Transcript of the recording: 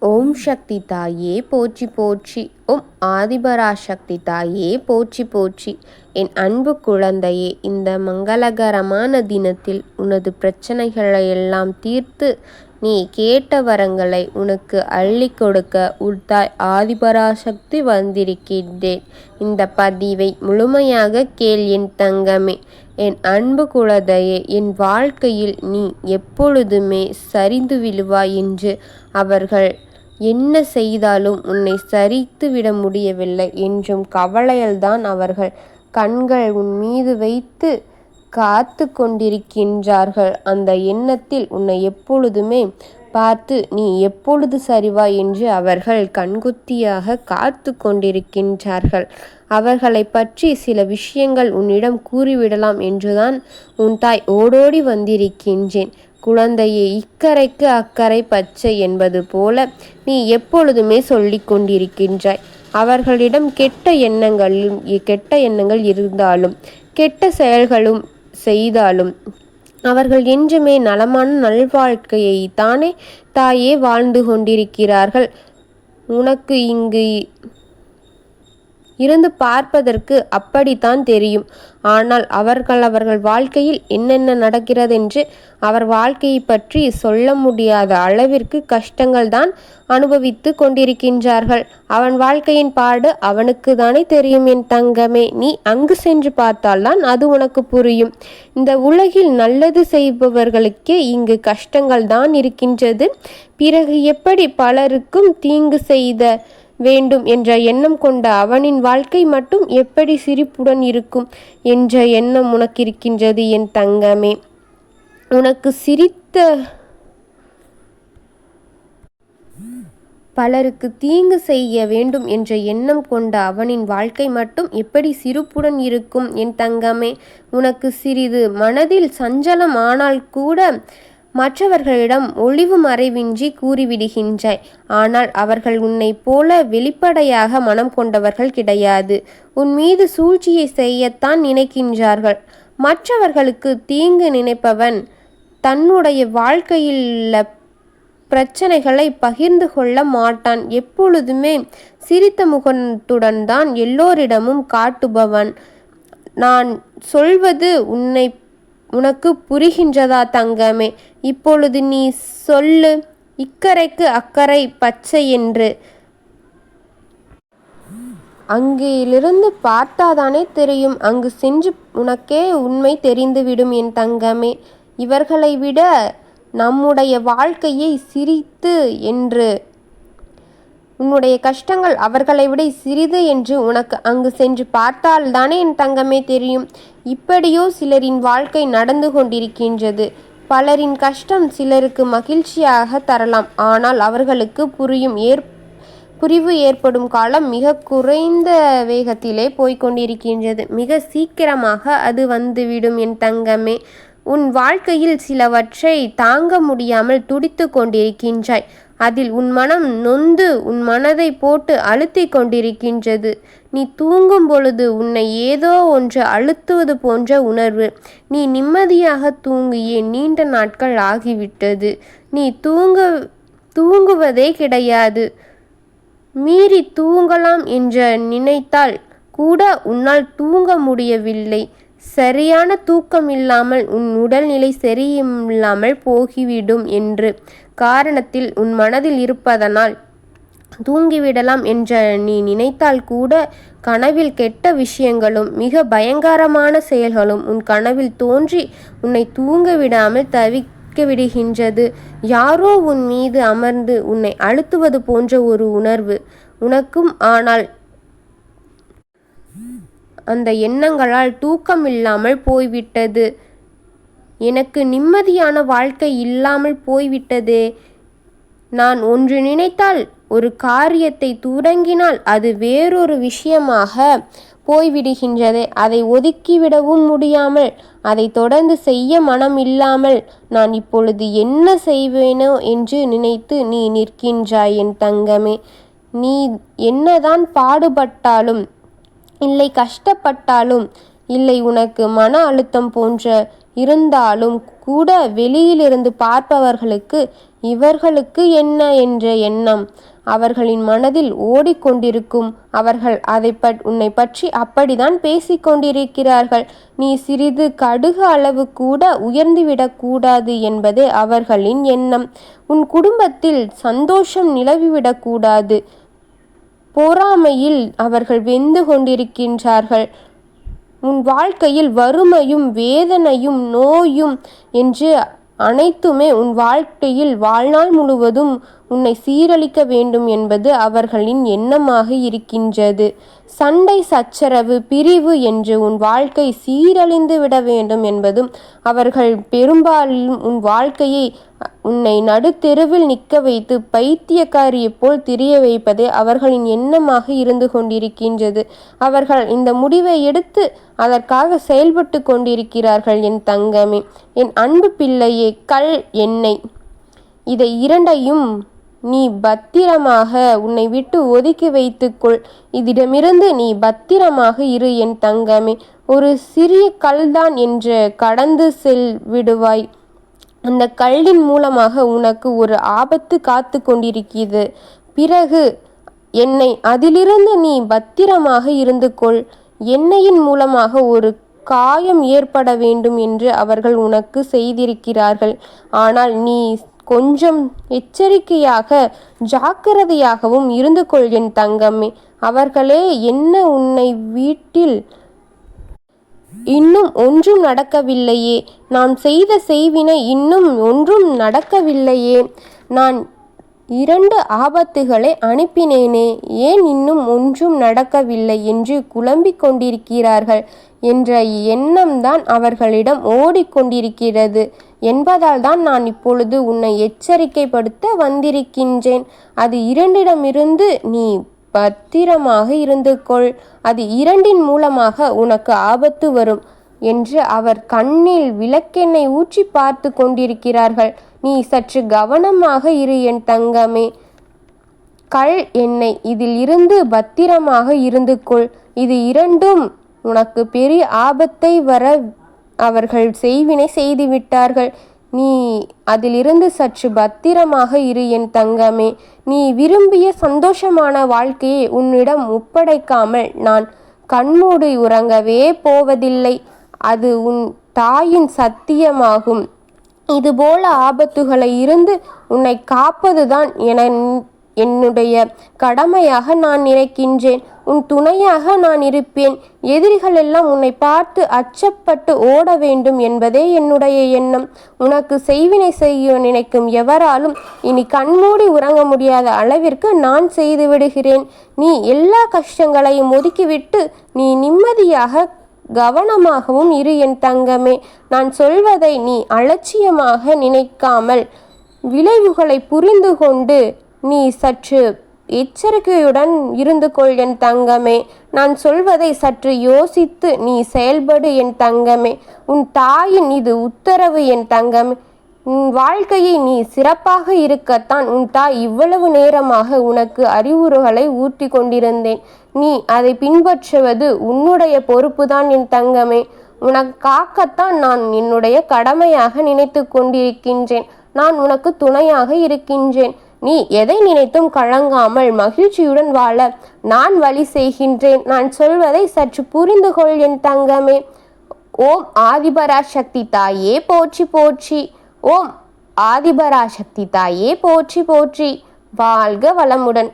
ஓம் சக்தி தாயே போற்றி போற்றி. ஓம் ஆதிபராசக்தி தாயே போற்றி போற்றி. என் அன்பு குழந்தையே, இந்த மங்களகரமான தினத்தில் உனது பிரச்சனைகளை எல்லாம் தீர்த்து நீ கேட்ட வரங்களை உனக்கு அள்ளி கொடுக்க உன் தாய் ஆதிபராசக்தி வந்திருக்கின்றேன். இந்த பதிவை முழுமையாக கேள் என் தங்கமே. என் அன்பு குழந்தையே, என் வாழ்க்கையில் நீ எப்பொழுதுமே சரிந்து விழுவாய் என்று அவர்கள் என்ன செய்தாலும் உன்னை சரித்து விட முடியவில்லை என்றும் கவலையில்தான் அவர்கள் கண்கள் உன் மீது வைத்து காத்து கொண்டிருக்கின்றார்கள். அந்த எண்ணத்தில் உன்னை எப்பொழுதுமே பார்த்து நீ எப்பொழுது சரிவாய் என்று அவர்கள் கண்குத்தியாக காத்து கொண்டிருக்கின்றார்கள். அவர்களை பற்றி சில விஷயங்கள் உன்னிடம் கூறிவிடலாம் என்றுதான் உன் தாய் ஓடோடி வந்திருக்கின்றேன். குழந்தையே, இக்கரைக்கு அக்கறை பச்சை என்பது போல நீ எப்பொழுதுமே சொல்லி கொண்டிருக்கின்றாய். அவர்களிடம் கெட்ட எண்ணங்கள் இருந்தாலும் கெட்ட செயல்களும் செய்தாலும் அவர்கள் என்றுமே நலமான நல்வாழ்க்கையை தானே தாயே வாழ்ந்து கொண்டிருக்கிறார்கள். உனக்கு இங்கு இருந்து பார்ப்பதற்கு அப்படித்தான் தெரியும். ஆனால் அவர்கள் வாழ்க்கையில் என்னென்ன நடக்கிறது என்று அவர் வாழ்க்கையை பற்றி சொல்ல முடியாத அளவிற்கு கஷ்டங்கள் தான் அனுபவித்து கொண்டிருக்கின்றார்கள். அவன் வாழ்க்கையின் பாடு அவனுக்கு தானே தெரியும் என் தங்கமே. நீ அங்கு சென்று பார்த்தால்தான் அது உனக்கு புரியும். இந்த உலகில் நல்லது செய்பவர்களுக்கே இங்கு கஷ்டங்கள் தான் இருக்கின்றது. பிறகு எப்படி பலருக்கும் தீங்கு செய்த வேண்டும் என்ற எண்ணம் கொண்ட அவனின் வாழ்க்கை மட்டும் எப்படி சிரிப்புடன் இருக்கும் என்ற எண்ணம் உனக்கு இருக்கின்றது என் தங்கமே. உனக்கு பலருக்கு தீங்கு செய்ய வேண்டும் என்ற எண்ணம் கொண்ட அவனின் வாழ்க்கை மட்டும் எப்படி சிரிப்புடன் இருக்கும் என் தங்கமே. உனக்கு சிறிது மனதில் சஞ்சலம் ஆனால் கூட மற்றவர்களிடம் ஒளிவு மறைவின்றி கூறிவிடுகின்றாய். ஆனால் அவர்கள் உன்னை போல வெளிப்படையாக மனம் கொண்டவர்கள் கிடையாது. உன் மீது சூழ்ச்சியை செய்யத்தான் நினைக்கின்றார்கள். மற்றவர்களுக்கு தீங்கு நினைப்பவன் தன்னுடைய வாழ்க்கையில் பிரச்சனைகளை பகிர்ந்து கொள்ள மாட்டான். எப்பொழுதுமே சிரித்த முகத்துடன் தான் எல்லோரிடமும் காட்டுபவன். நான் சொல்வது உனக்கு புரிகின்றதா தங்கமே? இப்பொழுது நீ சொல்லு, இக்கரைக்கு அக்கறை பச்சை என்று. அங்கிலிருந்து பார்த்தாதானே தெரியும். அங்கு சென்று உனக்கே உண்மை தெரிந்துவிடும் என் தங்கமே. இவர்களை விட நம்முடைய வாழ்க்கையை சிரித்து என்று உன்னுடைய கஷ்டங்கள் அவர்களை விட சிறிது என்று உனக்கு அங்கு சென்று பார்த்தால்தானே என் தங்கமே தெரியும். இப்படியோ சிலரின் வாழ்க்கை நடந்து கொண்டிருக்கின்றது. பலரின் கஷ்டம் சிலருக்கு மகிழ்ச்சியாக தரலாம். ஆனால் அவர்களுக்கு புரிவு ஏற்படும் காலம் மிக குறைந்த வேகத்திலே போய்கொண்டிருக்கின்றது. மிக சீக்கிரமாக அது வந்துவிடும் என் தங்கமே. உன் வாழ்க்கையில் சிலவற்றை தாங்க முடியாமல் துடித்து கொண்டிருக்கின்றாய். அதில் உன் மனம் நொந்து உன் மனதை போட்டு அழுத்தி கொண்டிருக்கின்றது. நீ தூங்கும் பொழுது உன்னை ஏதோ ஒன்று அழுத்துவது போன்ற உணர்வு. நீ நிம்மதியாக தூங்கியே நீண்ட நாட்கள் ஆகிவிட்டது. நீ தூங்குவதே கிடையாது. மீறி தூங்கலாம் என்று நினைத்தால் கூட உன்னால் தூங்க முடியவில்லை. சரியான தூக்கம் இல்லாமல் உன் உடல்நிலை சரியில்லாமல் போகிவிடும் என்று காரணத்தில் உன் மனதில் இருப்பதனால் தூங்கிவிடலாம் என்று நீ நினைத்தால் கூட கனவில் கெட்ட விஷயங்களும் மிக பயங்கரமான செயல்களும் உன் கனவில் தோன்றி உன்னை தூங்க விடாமல் தவிக்க விடுகின்றது. யாரோ உன் மீது அமர்ந்து உன்னை அழுத்துவது போன்ற ஒரு உணர்வு உனக்கும். ஆனால் அந்த எண்ணங்களால் தூக்கம் இல்லாமல் போய்விட்டது. எனக்கு நிம்மதியான வாழ்க்கை இல்லாமல் போய்விட்டதே. நான் ஒன்று நினைத்தால், ஒரு காரியத்தை தொடங்கினால் அது வேறொரு விஷயமாக போய்விடுகின்றதே. அதை ஒதுக்கிவிடவும் முடியாமல், அதை தொடர்ந்து செய்ய மனம் இல்லாமல் நான் இப்பொழுது என்ன செய்வேனோ என்று நினைத்து நீ நிற்கின்றாய் என் தங்கமே. நீ என்னதான் பாடுபட்டாலும் இல்லை, கஷ்டப்பட்டாலும் இல்லை, உனக்கு மன அழுத்தம் போன்ற இருந்தாலும் கூட வெளியிலிருந்து பார்ப்பவர்களுக்கு இவர்களுக்கு என்ன என்ற எண்ணம் அவர்களின் மனதில் ஓடிக்கொண்டிருக்கும். அவர்கள் உன்னை பற்றி அப்படித்தான் பேசிக்கொண்டிருக்கிறார்கள். நீ சிறிது கடுகு அளவு கூட உயர்ந்துவிடக்கூடாது என்பதே அவர்களின் எண்ணம். உன் குடும்பத்தில் சந்தோஷம் நிலவிவிடக்கூடாது. பொறாமையில் அவர்கள் வெந்து கொண்டிருக்கின்றார்கள். உன் வாழ்க்கையில் வறுமையும் வேதனையும் நோயும் என்று அனைத்துமே உன் வாழ்க்கையில் வாழ்நாள் முழுவதும் உன்னை சீரழிக்க வேண்டும் என்பது அவர்களின் எண்ணமாக இருக்கின்றது. சண்டை சச்சரவு பிரிவு என்று உன் வாழ்க்கை சீரழிந்து விட வேண்டும் என்பதும் அவர்கள் பெரும்பாலும் உன் வாழ்க்கையை உன்னை நடுத்தெருவில் நிற்க வைத்து பைத்தியக்காரியைப் போல் திரிய வைப்பதே அவர்களின் எண்ணமாக இருந்து கொண்டிருக்கின்றது. அவர்கள் இந்த முடிவை எடுத்து அதற்காக செயல்பட்டு கொண்டிருக்கிறார்கள். என் தங்கமே, என் அன்பு பிள்ளையே, கல் எண்ணெய் இதை இரண்டையும் நீ பத்திரமாக உன்னை விட்டு ஒதுக்கி வைத்துக்கொள். இதிடமிருந்து நீ பத்திரமாக இரு என் தங்கமே. ஒரு சிறிய கல்தான் என்று கடந்து விடுவாய். அந்த கல்லின் மூலமாக உனக்கு ஒரு ஆபத்து காத்து கொண்டிருக்கிறது. பிறகு அதிலிருந்து நீ பத்திரமாக இருந்து கொள். எண்ணெயின் மூலமாக ஒரு காயம் ஏற்பட வேண்டும் என்று அவர்கள் உனக்கு செய்திருக்கிறார்கள். ஆனால் நீ கொஞ்சம் எச்சரிக்கையாக ஜாக்கிரதையாகவும் இருந்து கொள் என் தங்கமே. அவர்களே என்ன உன்னை வீட்டில் இன்னும் ஒன்றும் நடக்கவில்லையே, நான் செய்த செய்வினை இன்னும் ஒன்றும் நடக்கவில்லையே, நான் 2 ஆபத்துகளை அனுப்பினேனே, ஏன் இன்னும் ஒன்றும் நடக்கவில்லை என்று குழம்பிக் கொண்டிருக்கிறார்கள் என்ற எண்ணம்தான் அவர்களிடம் ஓடிக்கொண்டிருக்கிறது என்பதால் தான் நான் இப்பொழுது உன்னை எச்சரிக்கைப்படுத்த வந்திருக்கின்றேன். அது 2இடமிருந்து நீ பத்திரமாக இருந்து கொள். அது 2இன் மூலமாக உனக்கு ஆபத்து வரும் என்று அவர் கண்ணில் விளக்கெண்ணெய் ஊற்றி பார்த்து கொண்டிருக்கிறார்கள். நீ சற்று கவனமாக இரு என் தங்கமே. கல் எண்ணெய் இதில் இருந்து பத்திரமாக இருந்து கொள். இது 2ம் உனக்கு பெரிய ஆபத்தை வர அவர்கள் செய்வினை செய்துவிட்டார்கள். நீ அதிலிருந்து சற்று பத்திரமாக இரு என் தங்கமே. நீ விரும்பிய சந்தோஷமான வாழ்க்கையை உன்னிடம் ஒப்படைக்காமல் நான் கண்மூடி உறங்கவே போவதில்லை. அது உன் தாயின் சத்தியமாகும். இதுபோல ஆபத்துகளை இருந்து உன்னை காப்பதுதான் என்னுடைய கடமையாக நான் நினைக்கின்றேன். உன் துணையாக நான் இருப்பேன். எதிரிகள் எல்லாம் உன்னை பார்த்து அச்சப்பட்டு ஓட வேண்டும் என்பதே என்னுடைய எண்ணம். உனக்கு செய்வினை செய்ய நினைக்கும் எவராலும் இனி கண்மூடி உறங்க முடியாத அளவிற்கு நான் செய்து விடுகிறேன். நீ எல்லா கஷ்டங்களையும் ஒதுக்கிவிட்டு நீ நிம்மதியாக கவனமாகவும் இரு என் தங்கமே. நான் சொல்வதை நீ அலட்சியமாக நினைக்காமல் விளைவுகளை புரிந்து கொண்டு நீ சற்று எச்சரிக்கையுடன் இருந்து கொள் என் தங்கமே. நான் சொல்வதை சற்று யோசித்து நீ செயல்படு என் தங்கமே. உன் தாயின் இது உத்தரவு என் தங்கமே. உன் வாழ்க்கையை நீ சிறப்பாக இருக்கத்தான் உன் தாய் இவ்வளவு நேரமாக உனக்கு அறிவுரைகளை ஊற்றி கொண்டிருந்தேன். நீ அதை பின்பற்றுவது உன்னுடைய பொறுப்புதான் என் தங்கமே. உனக்கு காக்கத்தான் நான் என்னுடைய கடமையாக நினைத்து கொண்டிருக்கின்றேன். நான் உனக்கு துணையாக இருக்கின்றேன். நீ எதை நினைத்தும் கலங்காமல் மகிழ்ச்சியுடன் வாழ நான் வழி செய்கின்றேன். நான் சொல்வதை சற்று புரிந்து கொள் என் தங்கமே. ஓம் ஆதிபராசக்தி தாயே போற்றி போற்றி. ஓம் ஆதிபராசக்தி தாயே போற்றி போற்றி. வாழ்க வளமுடன்.